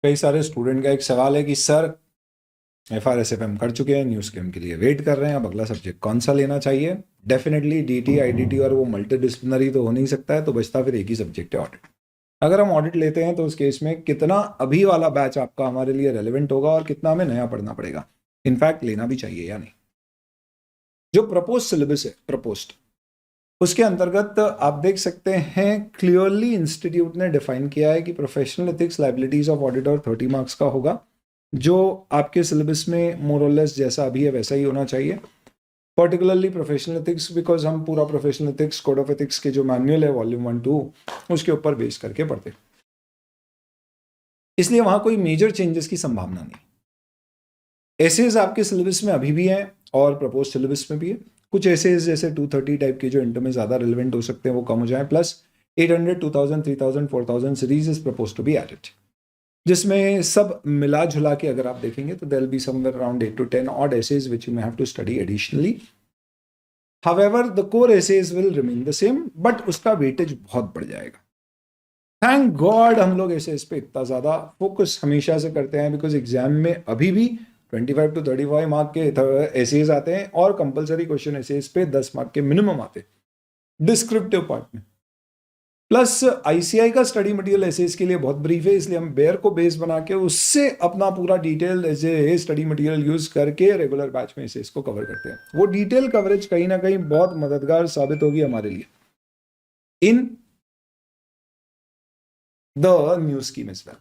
कई सारे स्टूडेंट का एक सवाल है कि सर FRSFM कर चुके हैं, न्यूज़ स्कीम के लिए वेट कर रहे हैं, अब अगला सब्जेक्ट कौन सा लेना चाहिए। डेफिनेटली DT IDT और वो मल्टी डिसिप्लिनरी तो हो नहीं सकता है, तो बचता फिर एक ही सब्जेक्ट है, ऑडिट। अगर हम ऑडिट लेते हैं तो उस केस में कितना अभी वाला बैच आपका हमारे लिए रेलिवेंट होगा और कितना हमें नया पढ़ना पड़ेगा, इनफैक्ट लेना भी चाहिए या नहीं। जो प्रपोज सिलेबस है, प्रपोज्ड, उसके अंतर्गत आप देख सकते हैं क्लियरली इंस्टीट्यूट ने डिफाइन किया है कि professional ethics liabilities of auditor 30 marks का होगा, जो आपके सिलेबस में मोर और लेस जैसा अभी है वैसा ही होना चाहिए। पर्टिकुलरली प्रोफेशनल एथिक्स, बिकॉज हम पूरा professional ethics, code of ethics के जो मैनुअल है वॉल्यूम 1-2 उसके ऊपर बेस करके पढ़ते, इसलिए वहां कोई मेजर चेंजेस की संभावना नहीं। एसेज आपके सिलेबस में अभी भी हैं और प्रपोज सिलेबस में भी है। कुछ एसेज जैसे 230 टाइप के जो इंटर में ज्यादा रिलेवेंट हो सकते हैं वो कम हो जाए, plus 800, 2000, 3000, 4000 series is propose to be added, जिसमें सब मिला जुला के अगर आप देखेंगे तो there will be somewhere around 8 to 10 odd essays which you may have to study additionally. However, the core essays will remain the same, but उसका वेटेज बहुत बढ़ जाएगा। थैंक गॉड हम लोग essays पे इतना ज्यादा फोकस हमेशा से करते हैं, बिकॉज एग्जाम में अभी भी 25 to 35 मार्क के essays आते हैं और कंपलसरी क्वेश्चन essays पे 10 मार्क के मिनिमम आते हैं डिस्क्रिप्टिव पार्ट में। प्लस ICI का स्टडी मटेरियल एसेज के लिए बहुत ब्रीफ है, इसलिए हम बेयर को बेस बना के उससे अपना पूरा डिटेल ऐसे स्टडी मटेरियल यूज करके रेगुलर बैच में एसेज को कवर करते हैं। वो डिटेल कवरेज कहीं ना कहीं बहुत मददगार साबित होगी हमारे लिए in the new scheme as well.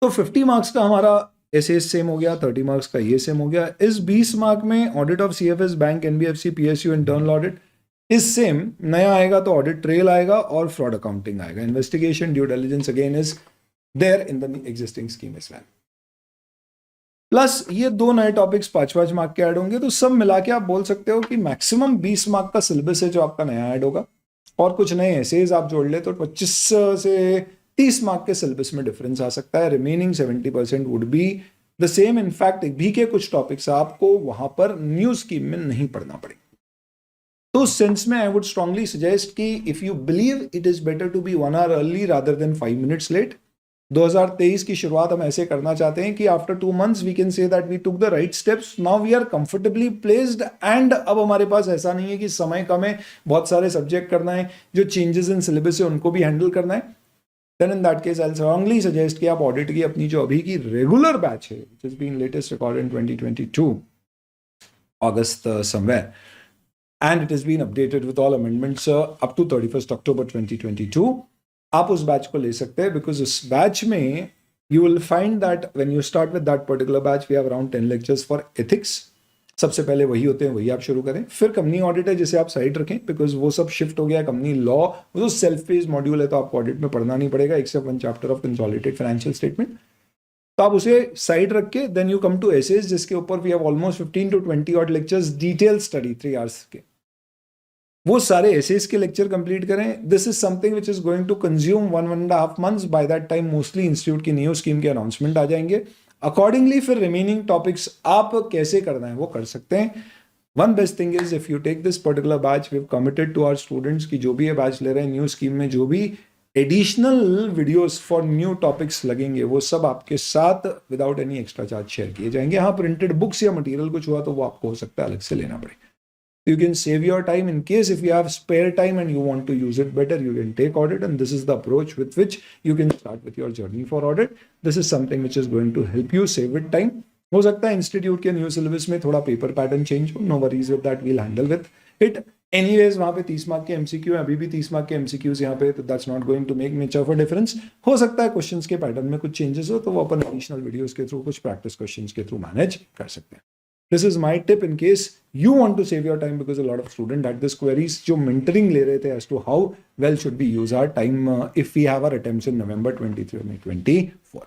तो 50 मार्क्स का हमारा एसेज सेम हो गया, 30 मार्क्स का ये सेम हो गया। इस 20 मार्क में audit of CFS, bank, NBFC, PSU, internal audit is same. नया आएगा तो ऑडिट ट्रेल आएगा और फ्रॉड अकाउंटिंग आएगा। Investigation, due diligence again is there in the existing scheme as well. Plus ये दो नए टॉपिक्स 5-5 मार्क के ऐड होंगे, तो सब मिला के आप बोल सकते हो कि मैक्सिमम 20 मार्क का सिलेबस है जो आपका नया ऐड होगा, और कुछ नए एसेज आप जोड़ ले तो 25 से 30 मार्क के सिलेबस में डिफरेंस आ सकता है। Remaining 70% would be the same. In fact भी के कुछ टॉपिक्स आपको वहां पर न्यू स्कीम में नहीं पढ़ना पड़ेगा। तो सेंस में आई वुड स्ट्रांगली सजेस्ट कि if you believe it is better to be 1 hour early rather than 5 minutes late. 2023 की शुरुआत हम ऐसे करना चाहते हैं कि after 2 months we can say that we took the right steps, now we are comfortably placed, and अब हमारे पास ऐसा नहीं है कि समय कम है, बहुत सारे सब्जेक्ट करना है, जो चेंजेस इन सिलेबस है उनको भी हैंडल करना है। Then in that case I strongly suggest कि आप ऑडिट की अपनी जो अभी की रेगुलर बैच है, which has been latest record in 2022 August somewhere, and it has been updated with all amendments up to 31st October 2022. आप उस बैच को ले सकते हैं, बिकॉज उस बैच में you will find that when you start with that particular batch we have around 10 lectures for ethics. सबसे पहले वही होते हैं, वही आप शुरू करें। फिर कंपनी ऑडिट है जिसे आप साइड रखें, बिकॉज वो सब शिफ्ट हो गया। कंपनी लॉ वो तो सेल्फ पेज मॉड्यूल है, तो आपको ऑडिट में पढ़ना नहीं पड़ेगा except 1 chapter of consolidated financial statement. तो आप उसे साइड रख के then you come to essays, जिसके ऊपर we have almost 15 to 20 odd lectures detail study 3 hours के। वो सारे एसेज के लेक्चर कंप्लीट करें। This is something which is going to consume 1-1.5 months। By that time mostly institute की new scheme के announcement आ जाएंगे। अकॉर्डिंगली फिर रिमेनिंग टॉपिक्स आप कैसे करना है वो कर सकते हैं। One best thing is if you take this particular batch, we have committed to our students की जो भी ये बैच ले रहे हैं न्यू स्कीम में, जो भी additional videos for new topics लगेंगे वो सब आपके साथ without any extra charge share किए जाएंगे। हाँ, प्रिंटेड बुक्स या मटेरियल कुछ हुआ तो वो आपको हो सकता है अलग से लेना पड़े। You can save your time in case if you have spare time and you want to use it better, you can take audit, and this is the approach with which you can start with your journey for audit. This is something which is going to help you save it time. हो सकता है institute के new syllabus में थोड़ा paper pattern change हो, no worries with that, we'll handle with it. Anyways वहां पे 30 mark के MCQ है, अभी भी 30 मार्क के MCQs यहाँ पे, तो that's not going to make much of a difference. हो सकता है क्वेश्चंस के पैटर्न में कुछ चेंजेस हो, तो वो अपन एडिशनल वीडियोस के थ्रू, कुछ प्रैक्टिस क्वेश्चंस के थ्रू मैनेज कर सकते हैं। This is my tip in case you want to save your time, because a lot of students had this queries जो mentoring ले रहे थे as to how well should we use our time if we have our attempts in November 2023 and 2024.